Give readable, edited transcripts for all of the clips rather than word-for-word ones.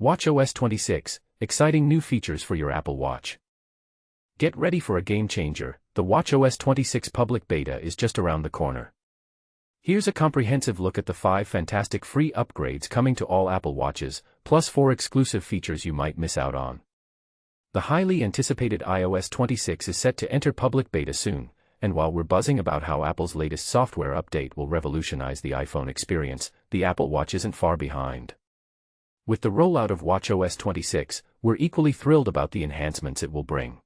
WatchOS 26, exciting new features for your Apple Watch. Get ready for a game changer. The WatchOS 26 public beta is just around the corner. Here's a comprehensive look at the 5 fantastic free upgrades coming to all Apple Watches, plus 4 exclusive features you might miss out on. The highly anticipated iOS 26 is set to enter public beta soon, and while we're buzzing about how Apple's latest software update will revolutionize the iPhone experience, the Apple Watch isn't far behind. With the rollout of WatchOS 26, we're equally thrilled about the enhancements it will bring.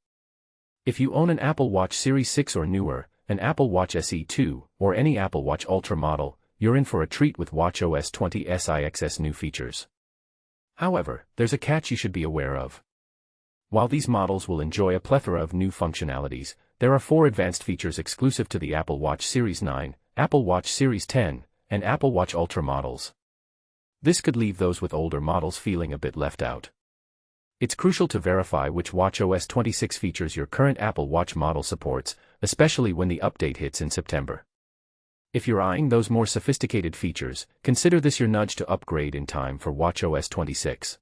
If you own an Apple Watch Series 6 or newer, an Apple Watch SE 2, or any Apple Watch Ultra model, you're in for a treat with WatchOS 26's new features. However, there's a catch you should be aware of. While these models will enjoy a plethora of new functionalities, there are 4 advanced features exclusive to the Apple Watch Series 9, Apple Watch Series 10, and Apple Watch Ultra models. This could leave those with older models feeling a bit left out. It's crucial to verify which WatchOS 26 features your current Apple Watch model supports, especially when the update hits in September. If you're eyeing those more sophisticated features, consider this your nudge to upgrade in time for WatchOS 26.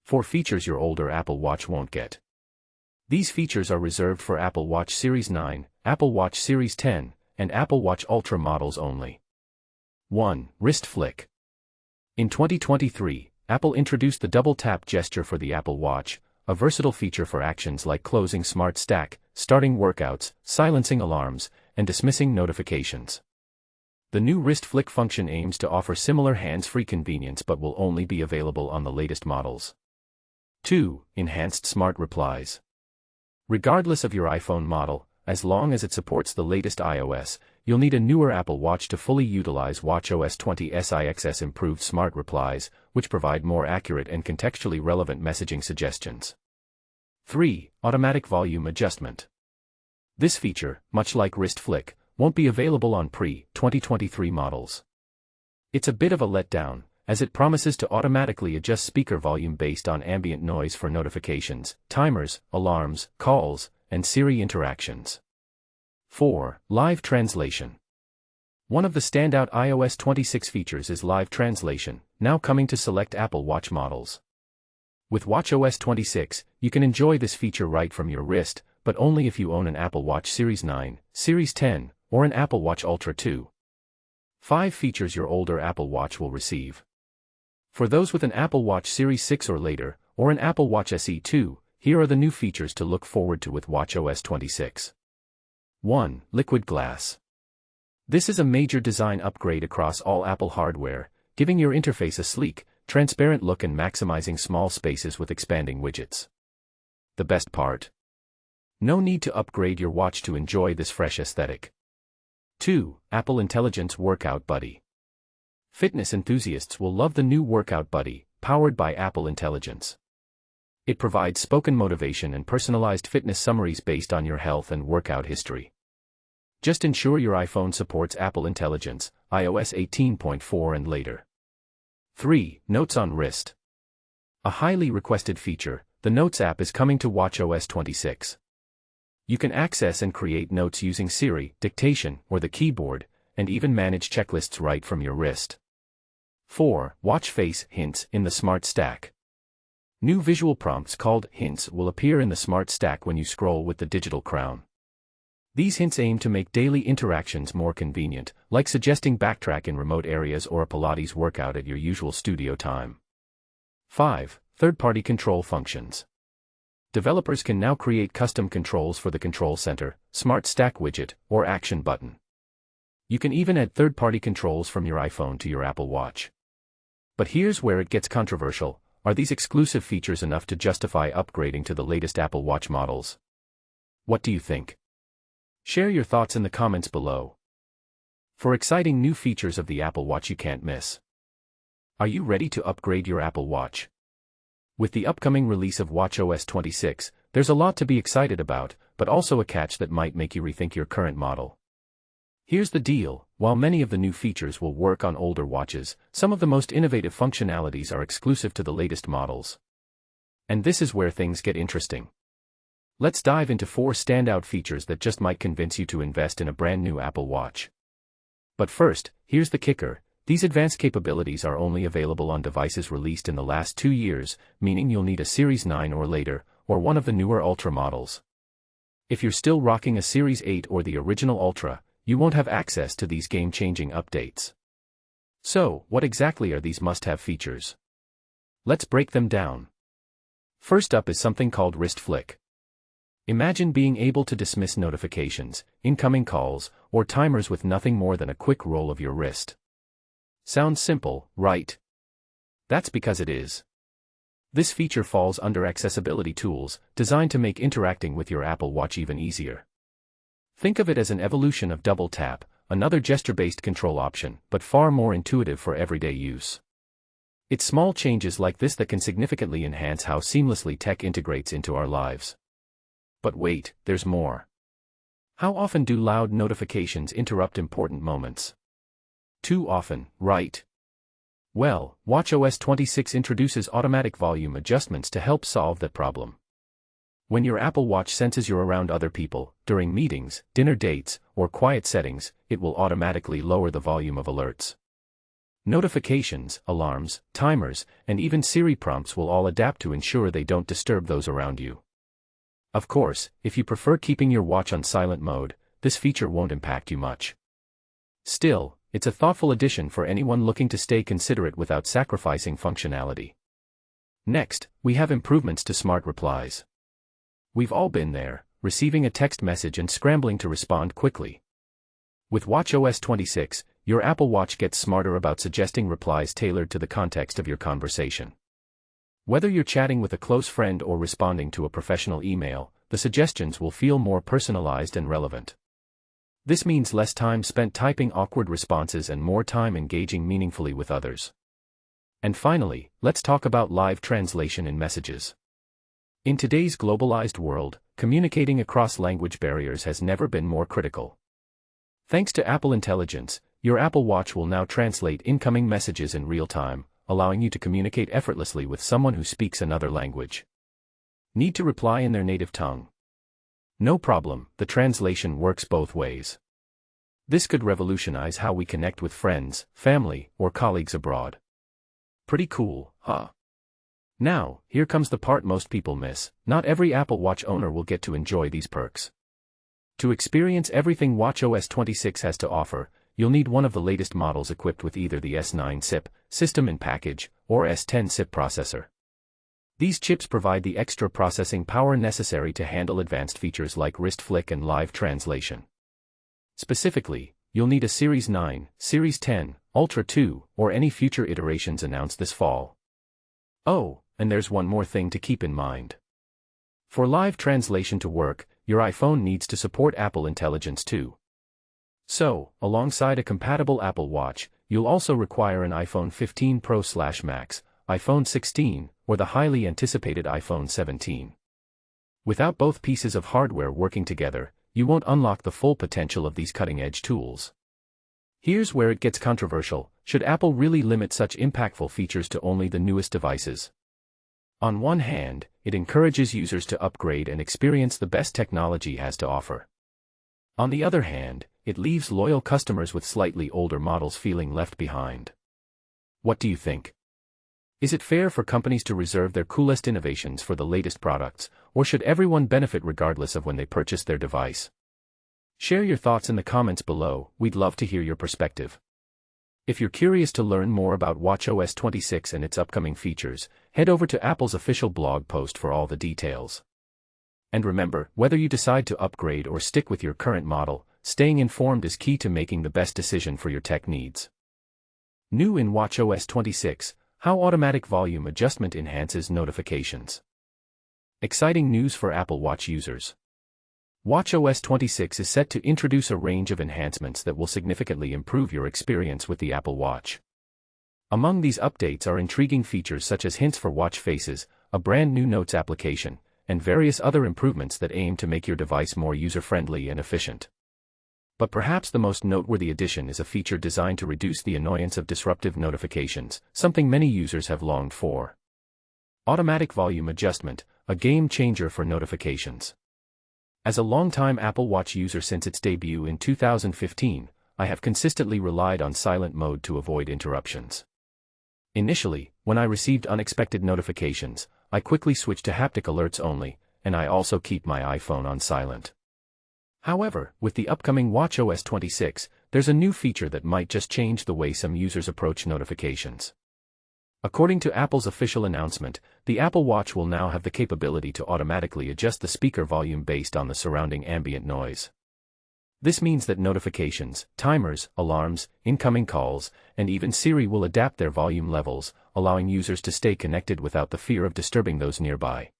4 features your older Apple Watch won't get. These features are reserved for Apple Watch Series 9, Apple Watch Series 10, and Apple Watch Ultra models only. 1. Wrist Flick. In 2023, Apple introduced the double tap gesture for the Apple Watch, a versatile feature for actions like closing Smart Stack, starting workouts, silencing alarms, and dismissing notifications. The new wrist flick function aims to offer similar hands-free convenience but will only be available on the latest models. 2. Enhanced Smart Replies. Regardless of your iPhone model, as long as it supports the latest iOS, you'll need a newer Apple Watch to fully utilize WatchOS 26's improved Smart Replies, which provide more accurate and contextually relevant messaging suggestions. 3. Automatic Volume Adjustment. This feature, much like Wrist Flick, won't be available on pre-2023 models. It's a bit of a letdown, as it promises to automatically adjust speaker volume based on ambient noise for notifications, timers, alarms, calls, and Siri interactions. 4. Live Translation. One of the standout iOS 26 features is live translation, now coming to select Apple Watch models. With WatchOS 26, you can enjoy this feature right from your wrist, but only if you own an Apple Watch Series 9, Series 10, or an Apple Watch Ultra 2. 5 features your older Apple Watch will receive. For those with an Apple Watch Series 6 or later, or an Apple Watch SE 2, here are the new features to look forward to with WatchOS 26. 1. Liquid Glass. This is a major design upgrade across all Apple hardware, giving your interface a sleek, transparent look and maximizing small spaces with expanding widgets. The best part? No need to upgrade your watch to enjoy this fresh aesthetic. 2. Apple Intelligence Workout Buddy. Fitness enthusiasts will love the new Workout Buddy, powered by Apple Intelligence. It provides spoken motivation and personalized fitness summaries based on your health and workout history. Just ensure your iPhone supports Apple Intelligence, iOS 18.4 and later. 3. Notes on Wrist. A highly requested feature, the Notes app is coming to WatchOS 26. You can access and create notes using Siri, dictation, or the keyboard, and even manage checklists right from your wrist. 4. Watch Face Hints in the Smart Stack. New visual prompts called hints will appear in the Smart Stack when you scroll with the digital crown. These hints aim to make daily interactions more convenient, like suggesting backtrack in remote areas or a Pilates workout at your usual studio time. 5. Third-party control functions. Developers can now create custom controls for the Control Center, Smart Stack widget, or Action button. You can even add third-party controls from your iPhone to your Apple Watch. But here's where it gets controversial. Are these exclusive features enough to justify upgrading to the latest Apple Watch models? What do you think? Share your thoughts in the comments below. For exciting new features of the Apple Watch you can't miss. Are you ready to upgrade your Apple Watch? With the upcoming release of WatchOS 26, there's a lot to be excited about, but also a catch that might make you rethink your current model. Here's the deal, while many of the new features will work on older watches, some of the most innovative functionalities are exclusive to the latest models. And this is where things get interesting. Let's dive into 4 standout features that just might convince you to invest in a brand new Apple Watch. But first, here's the kicker, These advanced capabilities are only available on devices released in the last 2 years, meaning you'll need a Series 9 or later, or one of the newer Ultra models. If you're still rocking a Series 8 or the original Ultra, you won't have access to these game-changing updates. So, what exactly are these must-have features? Let's break them down. First up is something called Wrist Flick. Imagine being able to dismiss notifications, incoming calls, or timers with nothing more than a quick roll of your wrist. Sounds simple, right? That's because it is. This feature falls under accessibility tools, designed to make interacting with your Apple Watch even easier. Think of it as an evolution of Double Tap, another gesture-based control option, but far more intuitive for everyday use. It's small changes like this that can significantly enhance how seamlessly tech integrates into our lives. But wait, there's more. How often do loud notifications interrupt important moments? Too often, right? Well, WatchOS 26 introduces automatic volume adjustments to help solve that problem. When your Apple Watch senses you're around other people, during meetings, dinner dates, or quiet settings, it will automatically lower the volume of alerts. Notifications, alarms, timers, and even Siri prompts will all adapt to ensure they don't disturb those around you. Of course, if you prefer keeping your watch on silent mode, this feature won't impact you much. Still, it's a thoughtful addition for anyone looking to stay considerate without sacrificing functionality. Next, we have improvements to Smart Replies. We've all been there, receiving a text message and scrambling to respond quickly. With WatchOS 26, your Apple Watch gets smarter about suggesting replies tailored to the context of your conversation. Whether you're chatting with a close friend or responding to a professional email, the suggestions will feel more personalized and relevant. This means less time spent typing awkward responses and more time engaging meaningfully with others. And finally, let's talk about live translation in messages. In today's globalized world, communicating across language barriers has never been more critical. Thanks to Apple Intelligence, your Apple Watch will now translate incoming messages in real time, allowing you to communicate effortlessly with someone who speaks another language. Need to reply in their native tongue? No problem, the translation works both ways. This could revolutionize how we connect with friends, family, or colleagues abroad. Pretty cool, huh? Now, here comes the part most people miss. Not every Apple Watch owner will get to enjoy these perks. To experience everything WatchOS 26 has to offer, you'll need one of the latest models equipped with either the S9 SIP, System in Package, or S10 SIP processor. These chips provide the extra processing power necessary to handle advanced features like wrist flick and live translation. Specifically, you'll need a Series 9, Series 10, Ultra 2, or any future iterations announced this fall. Oh, and there's one more thing to keep in mind. For live translation to work, your iPhone needs to support Apple Intelligence too. So, alongside a compatible Apple Watch, you'll also require an iPhone 15 Pro/Max, iPhone 16, or the highly anticipated iPhone 17. Without both pieces of hardware working together, you won't unlock the full potential of these cutting-edge tools. Here's where it gets controversial. Should Apple really limit such impactful features to only the newest devices? On one hand, it encourages users to upgrade and experience the best technology has to offer. On the other hand, it leaves loyal customers with slightly older models feeling left behind. What do you think? Is it fair for companies to reserve their coolest innovations for the latest products, or should everyone benefit regardless of when they purchase their device? Share your thoughts in the comments below. We'd love to hear your perspective. If you're curious to learn more about WatchOS 26 and its upcoming features, head over to Apple's official blog post for all the details. And remember, whether you decide to upgrade or stick with your current model, staying informed is key to making the best decision for your tech needs. New in WatchOS 26, how automatic volume adjustment enhances notifications. Exciting news for Apple Watch users. WatchOS 26 is set to introduce a range of enhancements that will significantly improve your experience with the Apple Watch. Among these updates are intriguing features such as hints for watch faces, a brand new Notes application, and various other improvements that aim to make your device more user-friendly and efficient. But perhaps the most noteworthy addition is a feature designed to reduce the annoyance of disruptive notifications, something many users have longed for. Automatic volume adjustment, a game changer for notifications. As a longtime Apple Watch user since its debut in 2015, I have consistently relied on silent mode to avoid interruptions. Initially, when I received unexpected notifications, I quickly switched to haptic alerts only, and I also keep my iPhone on silent. However, with the upcoming WatchOS 26, there's a new feature that might just change the way some users approach notifications. According to Apple's official announcement, the Apple Watch will now have the capability to automatically adjust the speaker volume based on the surrounding ambient noise. This means that notifications, timers, alarms, incoming calls, and even Siri will adapt their volume levels, allowing users to stay connected without the fear of disturbing those nearby.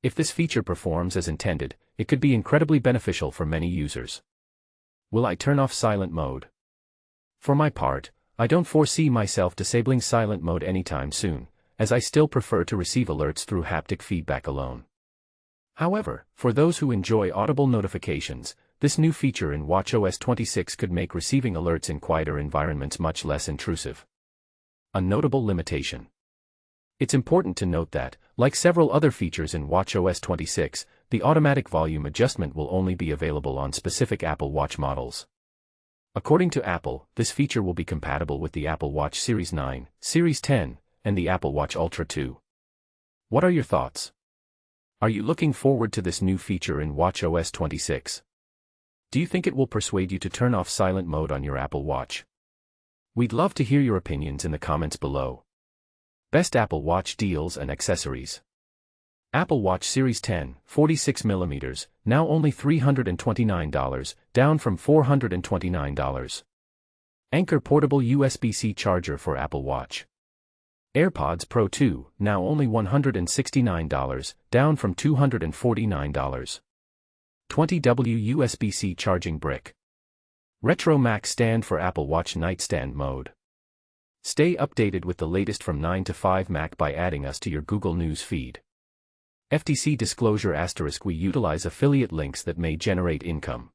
If this feature performs as intended, it could be incredibly beneficial for many users. Will I turn off silent mode? For my part, I don't foresee myself disabling silent mode anytime soon, as I still prefer to receive alerts through haptic feedback alone. However, for those who enjoy audible notifications, this new feature in WatchOS 26 could make receiving alerts in quieter environments much less intrusive. A notable limitation. It's important to note that, like several other features in WatchOS 26, the automatic volume adjustment will only be available on specific Apple Watch models. According to Apple, this feature will be compatible with the Apple Watch Series 9, Series 10, and the Apple Watch Ultra 2. What are your thoughts? Are you looking forward to this new feature in WatchOS 26? Do you think it will persuade you to turn off silent mode on your Apple Watch? We'd love to hear your opinions in the comments below. Best Apple Watch deals and accessories. Apple Watch Series 10, 46mm, now only $329, down from $429. Anchor portable USB-C charger for Apple Watch. AirPods Pro 2, now only $169, down from $249. 20W USB-C charging brick. Retro Mac stand for Apple Watch nightstand mode. Stay updated with the latest from 9 to 5 Mac by adding us to your Google News feed. FTC disclosure *, we utilize affiliate links that may generate income.